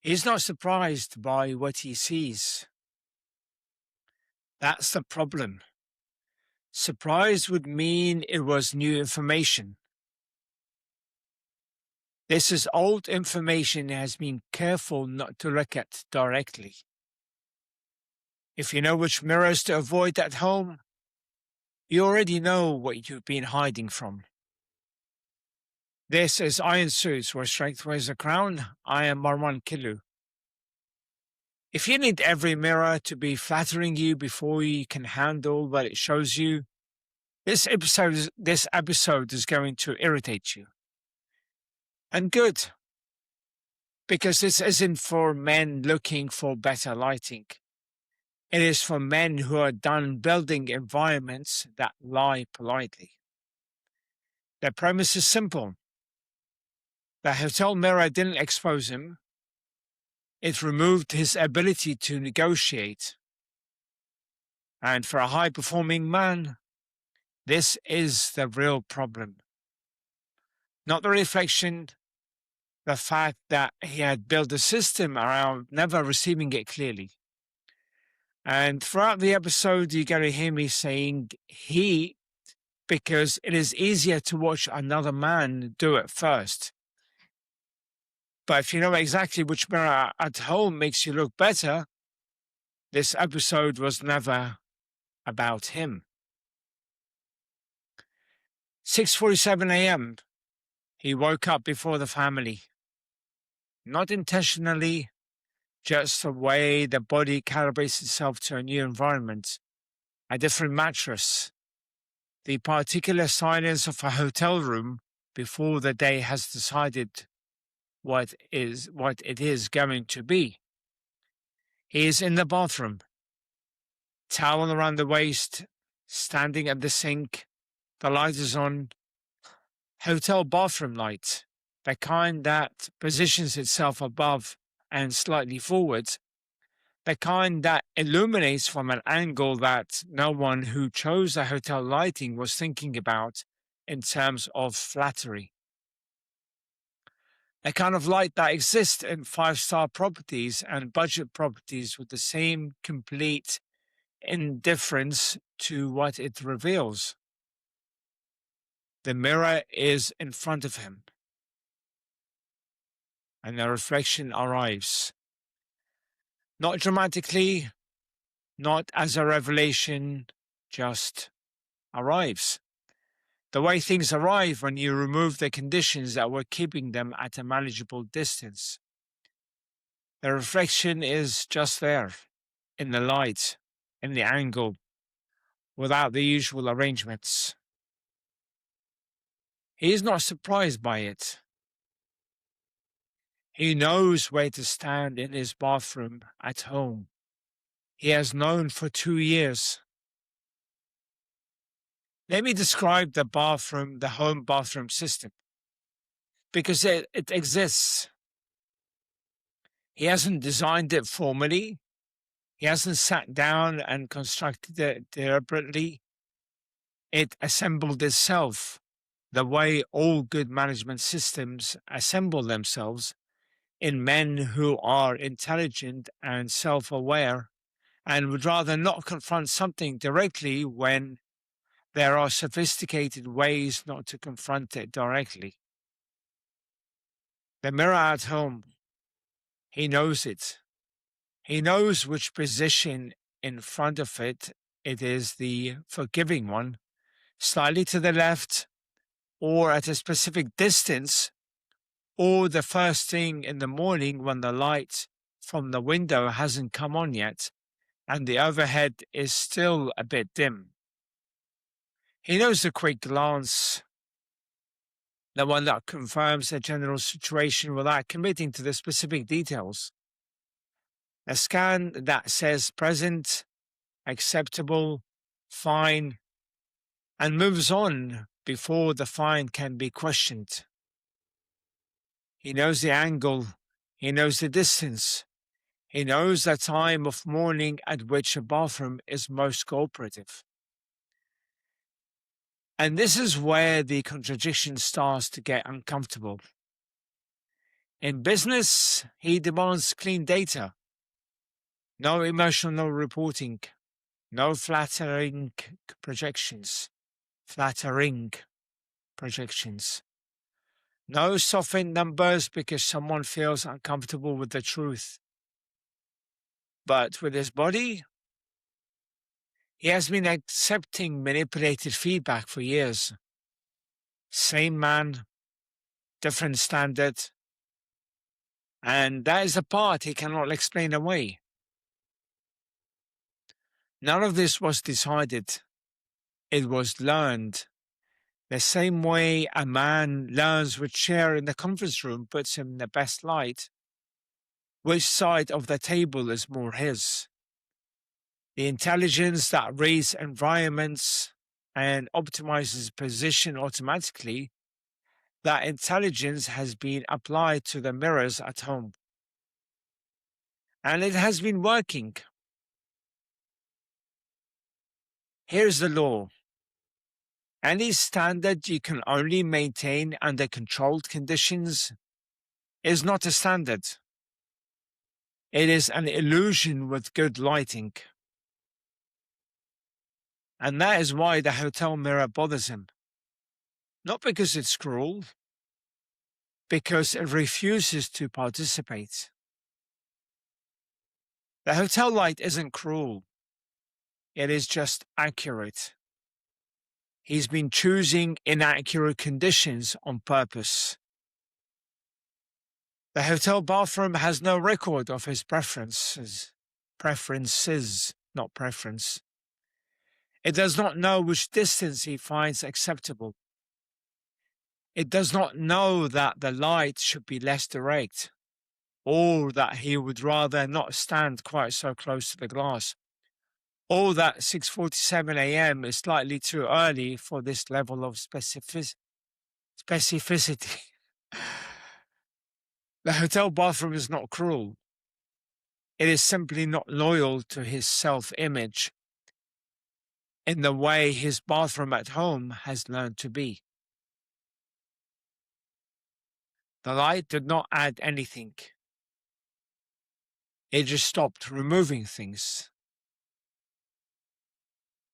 He's not surprised by what he sees. That's the problem. Surprise would mean it was new information. This is old information he has been careful not to look at directly. If you know which mirrors to avoid at home, you already know what you've been hiding from. This is Iron Suits, where strength wears a crown. I am Marwan Killu. If you need every mirror to be flattering you before you can handle what it shows you, this episode is going to irritate you. And good, because this isn't for men looking for better lighting. It is for men who are done building environments that lie politely. The premise is simple. The hotel mirror didn't expose him. It removed his ability to negotiate. And for a high-performing man, this is the real problem. Not the reflection, the fact that he had built a system around never receiving it clearly. And throughout the episode, you're going to hear me saying he, because it is easier to watch another man do it first. But if you know exactly which mirror at home makes you look better, this episode was never about him. 6:47 a.m. He woke up before the family. Not intentionally, just the way the body calibrates itself to a new environment, a different mattress, the particular silence of a hotel room before the day has decided what it is going to be. He is in the bathroom, towel around the waist, standing at the sink. The light is on. Hotel bathroom light, the kind that positions itself above and slightly forward, the kind that illuminates from an angle that no one who chose the hotel lighting was thinking about in terms of flattery. The kind of light that exists in 5-star properties and budget properties with the same complete indifference to what it reveals. The mirror is in front of him, and the reflection arrives. Not dramatically, not as a revelation, just arrives. The way things arrive when you remove the conditions that were keeping them at a manageable distance. The reflection is just there, in the light, in the angle, without the usual arrangements. He is not surprised by it. He knows where to stand in his bathroom at home. He has known for 2 years. Let me describe the home bathroom system, because it exists. He hasn't designed it formally. He hasn't sat down and constructed it deliberately. It assembled itself the way all good management systems assemble themselves, in men who are intelligent and self-aware and would rather not confront something directly when there are sophisticated ways not to confront it directly. The mirror at home, he knows it. He knows which position in front of it is the forgiving one, slightly to the left, or at a specific distance, or the first thing in the morning when the light from the window hasn't come on yet, and the overhead is still a bit dim. He knows the quick glance, the one that confirms the general situation without committing to the specific details. A scan that says present, acceptable, fine, and moves on before the fine can be questioned. He knows the angle, he knows the distance, he knows the time of morning at which a bathroom is most cooperative. And this is where the contradiction starts to get uncomfortable. In business, he demands clean data, no emotional reporting, no projections, flattering projections, no softened numbers because someone feels uncomfortable with the truth. But with his body, he has been accepting manipulated feedback for years. Same man, different standard, and that is the part he cannot explain away. None of this was decided. It was learned. The same way a man learns which chair in the conference room puts him in the best light, which side of the table is more his. The intelligence that reads environments and optimizes position automatically, that intelligence has been applied to the mirrors at home. And it has been working. Here's the law. Any standard you can only maintain under controlled conditions is not a standard. It is an illusion with good lighting. And that is why the hotel mirror bothers him. Not because it's cruel, because it refuses to participate. The hotel light isn't cruel. It is just accurate. He's been choosing inaccurate conditions on purpose. The hotel bathroom has no record of his preferences. Preferences, not preference. It does not know which distance he finds acceptable. It does not know that the light should be less direct, or that he would rather not stand quite so close to the glass, or that 6:47 a.m. is slightly too early for this level of specificity. The hotel bathroom is not cruel. It is simply not loyal to his self-image in the way his bathroom at home has learned to be. The light did not add anything. It just stopped removing things.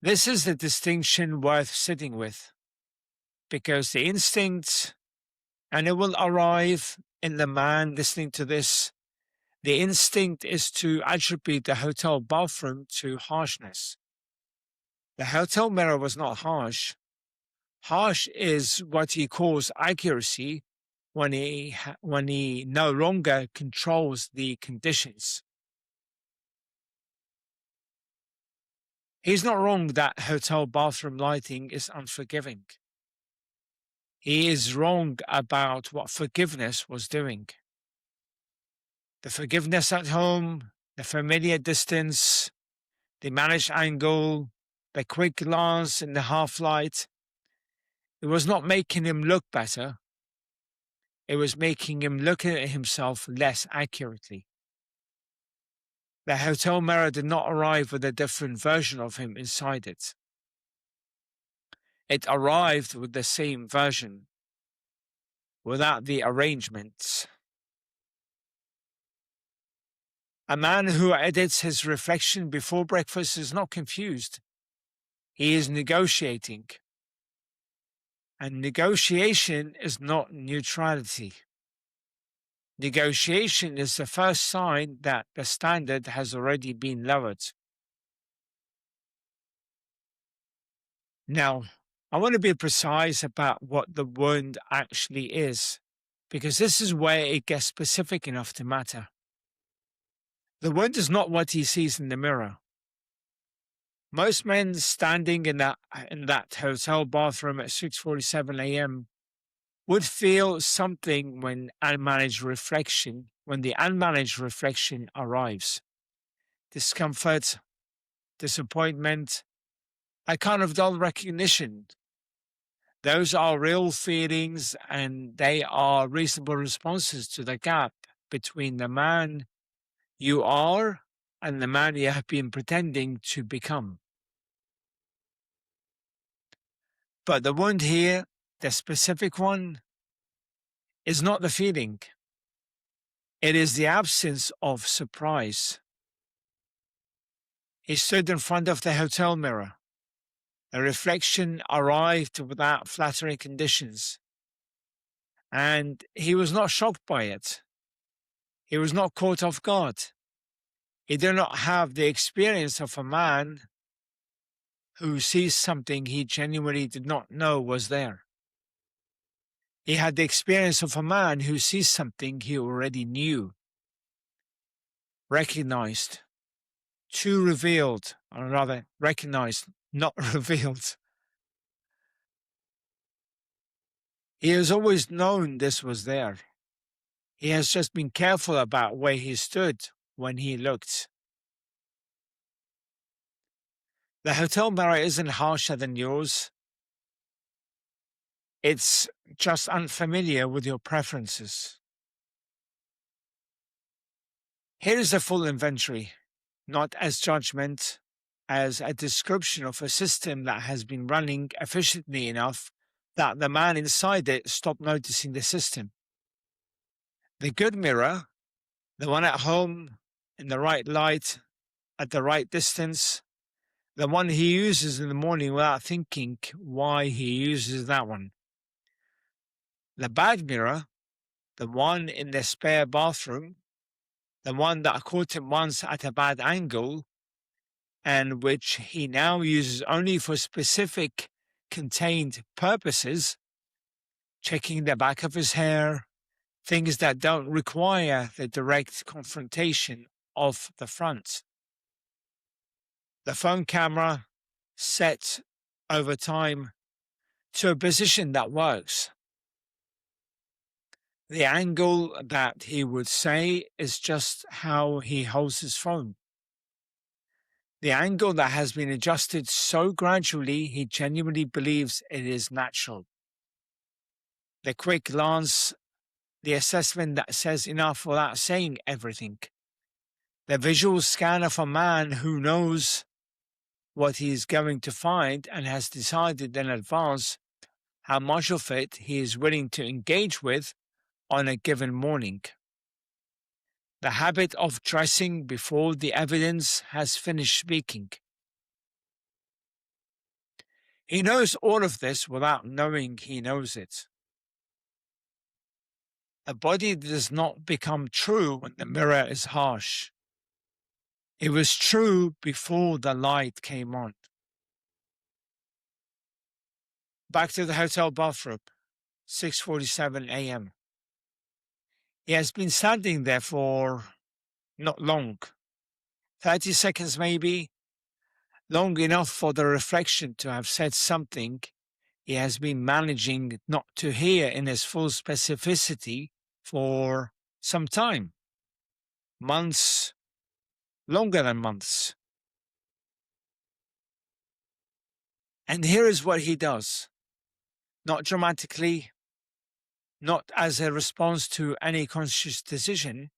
This is the distinction worth sitting with, because the instinct, and it will arrive in the man listening to this, the instinct is to attribute the hotel bathroom to harshness. The hotel mirror was not harsh. Harsh is what he calls accuracy when he no longer controls the conditions. He's not wrong that hotel bathroom lighting is unforgiving. He is wrong about what forgiveness was doing. The forgiveness at home, the familiar distance, the managed angle, the quick glance in the half light, it was not making him look better. It was making him look at himself less accurately. The hotel mirror did not arrive with a different version of him inside it. It arrived with the same version, without the arrangements. A man who edits his reflection before breakfast is not confused. He is negotiating. And negotiation is not neutrality. Negotiation is the first sign that the standard has already been lowered. Now, I want to be precise about what the wound actually is, because this is where it gets specific enough to matter. The wound is not what he sees in the mirror. Most men standing in that hotel bathroom at 6:47 a.m. would feel something when the unmanaged reflection arrives. Discomfort, disappointment, a kind of dull recognition. Those are real feelings, and they are reasonable responses to the gap between the man you are and the man you have been pretending to become. But the wound here, the specific one, is not the feeling. It is the absence of surprise. He stood in front of the hotel mirror. The reflection arrived without flattering conditions, and he was not shocked by it. He was not caught off guard. He did not have the experience of a man who sees something he genuinely did not know was there. He had the experience of a man who sees something he already knew, recognized, too revealed, or rather recognized, not revealed. He has always known this was there. He has just been careful about where he stood when he looked. The hotel mirror isn't harsher than yours. It's just unfamiliar with your preferences. Here is the full inventory, not as judgment, as a description of a system that has been running efficiently enough that the man inside it stopped noticing the system. The good mirror, the one at home, in the right light, at the right distance, the one he uses in the morning without thinking why he uses that one. The bad mirror, the one in the spare bathroom, the one that caught him once at a bad angle, and which he now uses only for specific contained purposes, checking the back of his hair, things that don't require the direct confrontation of the front. The phone camera set over time to a position that works. The angle that he would say is just how he holds his phone. The angle that has been adjusted so gradually he genuinely believes it is natural. The quick glance, the assessment that says enough without saying everything. The visual scan of a man who knows what he is going to find and has decided in advance how much of it he is willing to engage with on a given morning. The habit of dressing before the evidence has finished speaking. He knows all of this without knowing he knows it. A body does not become true when the mirror is harsh. It was true before the light came on. Back to the hotel bathroom, 6:47 a.m. He has been standing there for not long, 30 seconds maybe, long enough for the reflection to have said something he has been managing not to hear in his full specificity for some time. Months, longer than months. And here is what he does. Not dramatically, not as a response to any conscious decision.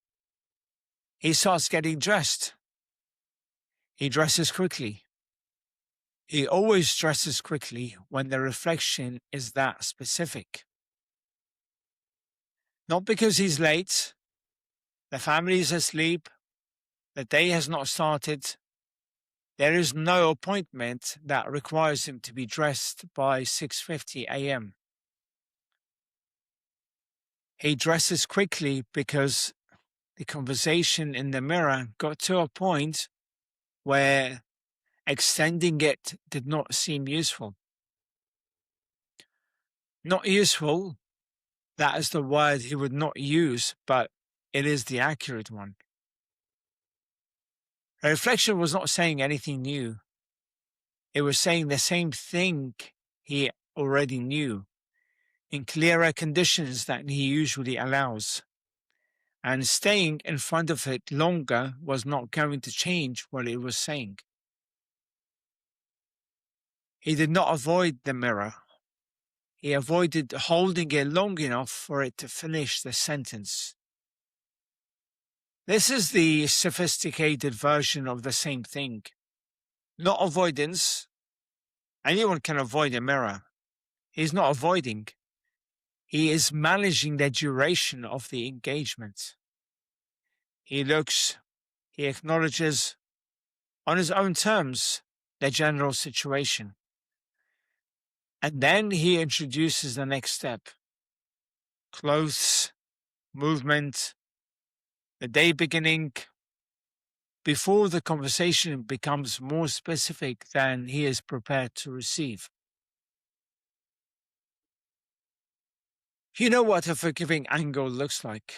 He starts getting dressed. He dresses quickly. He always dresses quickly when the reflection is that specific. Not because he's late, the family is asleep, the day has not started. There is no appointment that requires him to be dressed by 6:50 a.m. He dresses quickly because the conversation in the mirror got to a point where extending it did not seem useful. Not useful, that is the word he would not use, but it is the accurate one. The reflection was not saying anything new. It was saying the same thing he already knew, in clearer conditions than he usually allows. And staying in front of it longer was not going to change what it was saying. He did not avoid the mirror. He avoided holding it long enough for it to finish the sentence. This is the sophisticated version of the same thing. Not avoidance. Anyone can avoid a mirror. He's not avoiding. He is managing the duration of the engagement. He looks, he acknowledges on his own terms the general situation. And then he introduces the next step: clothes, movement, the day beginning, before the conversation becomes more specific than he is prepared to receive. You know what a forgiving angle looks like.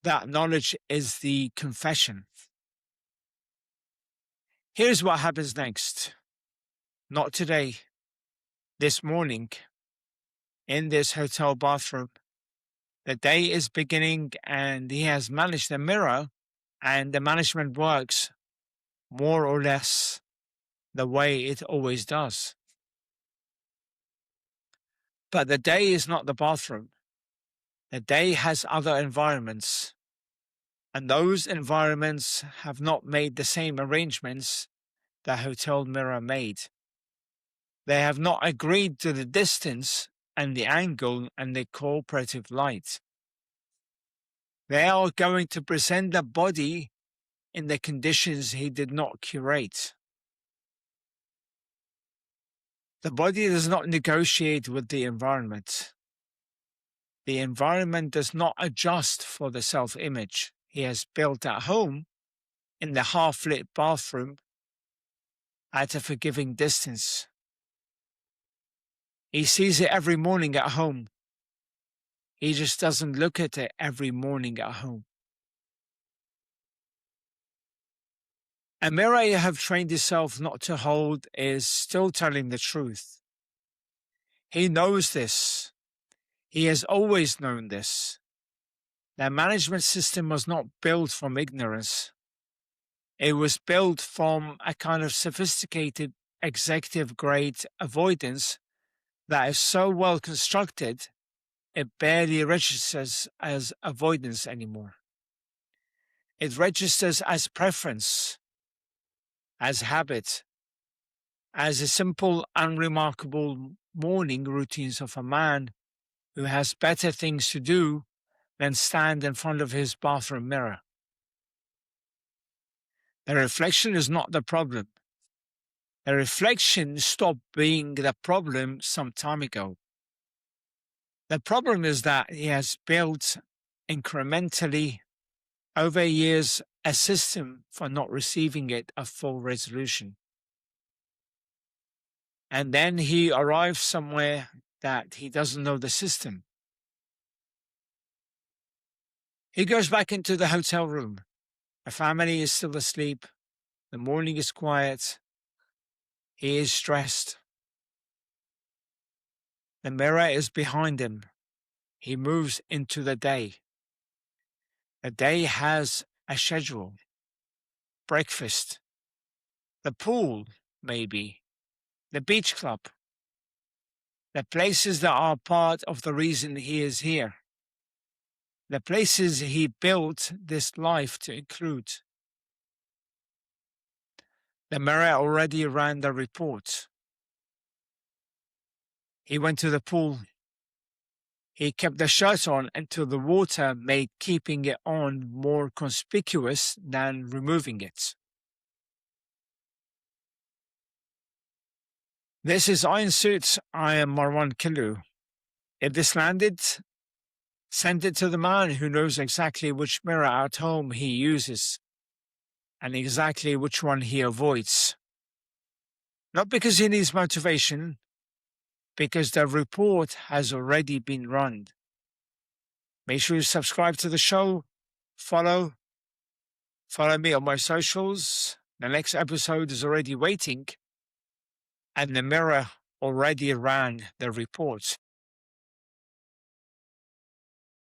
That knowledge is the confession. Here's what happens next. Not today, this morning, in this hotel bathroom. The day is beginning and he has managed the mirror, and the management works more or less the way it always does. But the day is not the bathroom. The day has other environments, and those environments have not made the same arrangements the hotel mirror made. They have not agreed to the distance and the angle and the cooperative light. They are going to present the body in the conditions he did not curate. The body does not negotiate with the environment. The environment does not adjust for the self-image he has built at home in the half-lit bathroom at a forgiving distance. He sees it every morning at home. He just doesn't look at it every morning at home. A mirror you have trained yourself not to hold is still telling the truth. He knows this. He has always known this. The management system was not built from ignorance. It was built from a kind of sophisticated executive grade avoidance that is so well constructed, it barely registers as avoidance anymore. It registers as preference, as habit, as a simple, unremarkable morning routines of a man who has better things to do than stand in front of his bathroom mirror. The reflection is not the problem. The reflection stopped being the problem some time ago. The problem is that he has built incrementally over years a system for not receiving it a full resolution. And then he arrives somewhere that he doesn't know the system. He goes back into the hotel room. The family is still asleep. The morning is quiet. He is stressed. The mirror is behind him. He moves into the day. The day has a schedule. Breakfast. The pool, maybe. The beach club. The places that are part of the reason he is here. The places he built this life to include. The mirror already ran the report. He went to the pool. He kept the shirt on until the water made keeping it on more conspicuous than removing it. This is Iron Suits. I am Marwan Killu. If this landed, send it to the man who knows exactly which mirror at home he uses and exactly which one he avoids. Not because he needs motivation, because the report has already been run. Make sure you subscribe to the show, follow me on my socials. The next episode is already waiting, and the mirror already ran the report.